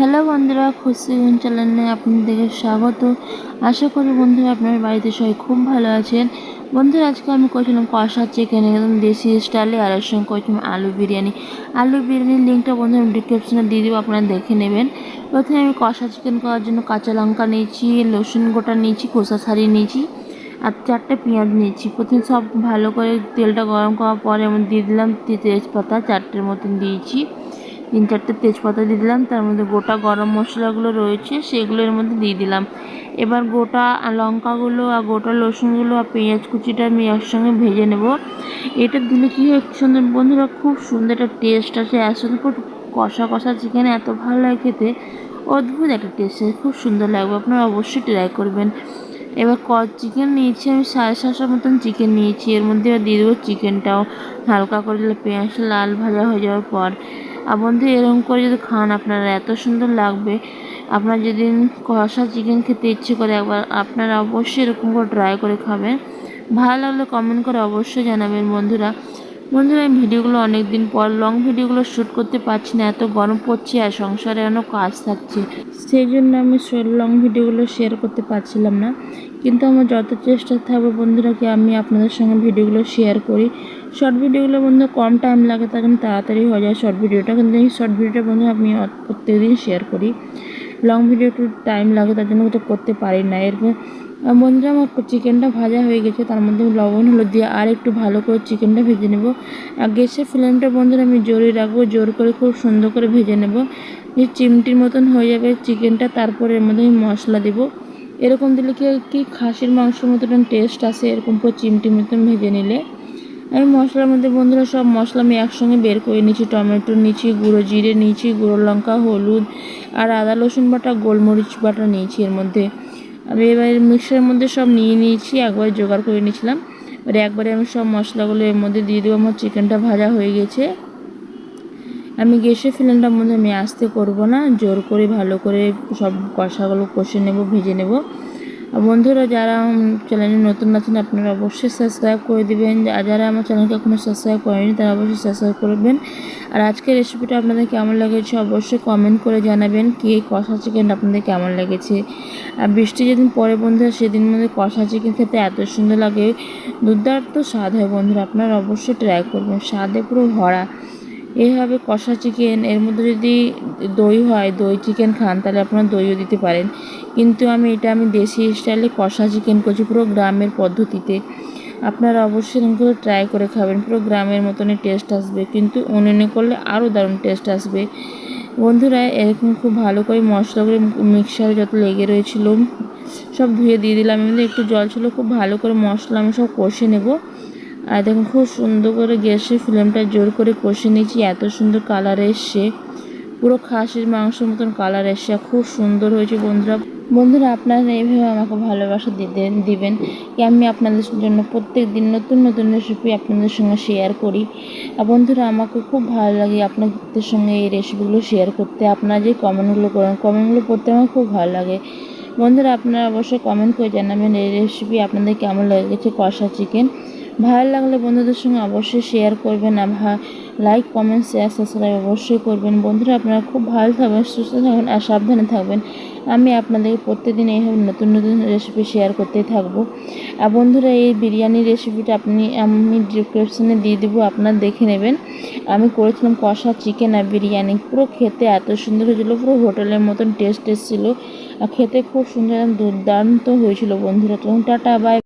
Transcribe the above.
Hello বন্ধুরা, খুশি চ্যানেলে আপনাদেরকে স্বাগত। আশা করি বন্ধুরা আপনার বাড়িতে সবাই খুব ভালো আছেন। বন্ধুরা আজকে আমি করেছিলাম কষা চিকেন, একদম দেশি স্টাইলে, আর এর সঙ্গে করেছিলাম আলু বিরিয়ানি। আলু বিরিয়ানির লিঙ্কটা বন্ধুরা আমি ডিসক্রিপশনে দিয়ে দেবো, আপনারা দেখে নেবেন। প্রথমে আমি কষা চিকেন করার জন্য কাঁচা লঙ্কা নিয়েছি, রসুন গোটা নিয়েছি, খোসা ছাড়িয়ে নিয়েছি, আর 4টে পেঁয়াজ নিয়েছি। প্রথমে সব ভালো করে তেলটা গরম করার পরে আমি দিয়ে দিলাম তেজপাতা, 4টের মতন দিয়েছি। 3-4টে তেজপাতা দিয়ে দিলাম, তার মধ্যে গোটা গরম মশলাগুলো রয়েছে সেগুলো এর মধ্যে দিয়ে দিলাম। এবার গোটা লঙ্কাগুলো আর গোটা রসুনগুলো আর পেঁয়াজ কুচিটা আমি একসঙ্গে ভেজে নেব। এটা দিলে কী হয় সুন্দর বন্ধুরা, খুব সুন্দর একটা টেস্ট আসে। আসলে কষা কষা চিকেন এত ভালো লাগে খেতে, অদ্ভুত একটা টেস্ট আছে, খুব সুন্দর লাগবে, আপনারা অবশ্যই ট্রাই করবেন। এবার চিকেন নিয়েছি আমি 750 মতন চিকেন নিয়েছি, এর মধ্যে এবার দিয়ে দেবো চিকেনটাও হালকা করে পেঁয়াজটা লাল ভাজা হয়ে যাওয়ার পর। আর বন্ধু এরকম করে যদি খান আপনারা এত সুন্দর লাগবে। আপনার যেদিন কষা চিকেন খেতে ইচ্ছে করে একবার আপনারা অবশ্যই এরকম করে ট্রাই করে খাবেন। ভালো লাগলে কমেন্ট করে অবশ্যই জানাবেন বন্ধুরা। আমি ভিডিওগুলো অনেক দিন পর লং ভিডিওগুলো শ্যুট করতে পারছি না, এত গরম পড়ছে আর সংসারে অনেক কাজ থাকছে, সেই জন্য আমি লং ভিডিওগুলো শেয়ার করতে পারছিলাম না। কিন্তু আমার যত চেষ্টা থাকবে বন্ধুরা কি আমি আপনাদের সঙ্গে ভিডিওগুলো শেয়ার করি। শর্ট ভিডিওগুলো বন্ধু কম টাইম লাগে, তার জন্য তাড়াতাড়ি হয়ে যায় শর্ট ভিডিওটা, কিন্তু এই শর্ট ভিডিওটা বন্ধু আমি প্রত্যেকদিন শেয়ার করি। লং ভিডিও একটু টাইম লাগে, তার জন্য তো করতে পারি না। এরপর বন্ধুরা আমার চিকেনটা ভাজা হয়ে গেছে, তার মধ্যে লবণ হলুদ দিয়ে আর একটু ভালো করে চিকেনটা ভেজে নেব। আর গ্যাসের ফ্লেমটা বন্ধুরা আমি জোরে রাখবো, জোর করে খুব সুন্দর করে ভেজে নেব। যে চিমটির মতন হয়ে যাবে চিকেনটা, তারপরে এর মধ্যে আমি মশলা দেবো। এরকম দিলে কি খাসির মাংসের মতন টেস্ট আসে, এরকম করে চিমটির মতন ভেজে নিলে। আমি মশলার মধ্যে বন্ধুরা সব মশলা আমি একসঙ্গে বের করে নিয়েছি। টমেটো নিয়েছি, গুঁড়ো জিরে নিয়েছি, গুঁড়ো লঙ্কা, হলুদ আর আদা রসুন বাটা, গোলমরিচ বাটা নিয়েছি। এর মধ্যে আমি এবার মিক্সারের মধ্যে সব নিয়ে নিয়েছি, একবার জোগাড় করে নিয়েছিলাম। এবারে একবারে আমি সব মশলাগুলো এর মধ্যে দিয়ে দেবো। আমার চিকেনটা ভাজা হয়ে গেছে। আমি গ্যাসের ফ্লেমটার মধ্যে আমি আস্তে করব না, জোর করে ভালো করে সব কষাগুলো কষে নেব, ভেজে নেব। বন্ধুরা যারা চ্যানেলে নতুন আছেন আপনারা অবশ্যই সাবস্ক্রাইব করে দেবেন, আর যারা আমার চ্যানেলকে এখনও সাবস্ক্রাইব করেনি তারা অবশ্যই সাবস্ক্রাইব করবেন। আর আজকের রেসিপিটা আপনাদের কেমন লেগেছে অবশ্যই কমেন্ট করে জানাবেন, কি কষা চিকেন আপনাদের কেমন লেগেছে। আর বৃষ্টি যেদিন পরে বন্ধুরা সেদিন মধ্যে কষা চিকেন খেতে এত সুন্দর লাগে, দুর্দান্ত স্বাদ হয় বন্ধুরা, আপনারা অবশ্যই ট্রাই করবেন, স্বাদে পুরো ভরা। এইভাবে কষা চিকেন, এর মধ্যে যদি দই হয়, দই চিকেন খান তাহলে আপনারা দইও দিতে পারেন, কিন্তু আমি দেশি স্টাইলে কষা চিকেন করছি পুরো গ্রামের পদ্ধতিতে। আপনারা অবশ্যই এরকম করে ট্রাই করে খাবেন, পুরো গ্রামের মতনই টেস্ট আসবে, কিন্তু উনুনে করলে আরও দারুণ টেস্ট আসবে। বন্ধুরা এরকম খুব ভালো করে মশলাগুলো মিক্সারে যত লেগে রয়েছিল সব ধুয়ে দিয়ে দিলাম, এমনি একটু জল ছিল, খুব ভালো করে মশলা আমি সব কষে নেব। আর দেখুন খুব সুন্দর করে গ্যাসের ফ্লেমটা জোর করে কষে নিয়েছি, এত সুন্দর কালার এসছে, পুরো খাসির মাংসের মতন কালার এসছে, খুব সুন্দর হয়েছে বন্ধুরা আপনারা এইভাবে আমাকে ভালোবাসা দিবেন, কি আমি আপনাদের জন্য প্রত্যেক দিন নতুন নতুন রেসিপি আপনাদের সঙ্গে শেয়ার করি। আর বন্ধুরা আমাকে খুব ভালো লাগে আপনাদের সঙ্গে এই রেসিপিগুলো শেয়ার করতে। আপনারা যে কমেন্টগুলো করেন, কমেন্টগুলো পড়তে আমার খুব ভালো লাগে। বন্ধুরা আপনারা অবশ্যই কমেন্ট করে জানাবেন এই রেসিপি আপনাদের কেমন লেগেছে কষা চিকেন। ভালো লাগলে বন্ধুদের সঙ্গে অবশ্যই শেয়ার করবেন, আর লাইক কমেন্ট শেয়ার সাবস্ক্রাইব অবশ্যই করবেন। বন্ধুরা আপনারা খুব ভালো থাকবেন, সুস্থ থাকবেন আর সাবধানে থাকবেন। আমি আপনাদেরকে প্রত্যেকদিন এইভাবে নতুন নতুন রেসিপি শেয়ার করতেই থাকবো। আর বন্ধুরা এই বিরিয়ানির রেসিপিটা আমি ডিসক্রিপশনে দিয়ে দেবো, আপনারা দেখে নেবেন। আমি করেছিলাম কষা চিকেন আর বিরিয়ানি, পুরো খেতে এত সুন্দর হয়েছিলো, পুরো হোটেলের মতন টেস্ট এসেছিলো, আর খেতে খুব সুন্দর দুর্দান্ত হয়েছিল বন্ধুরা। তখন টাটা বাই।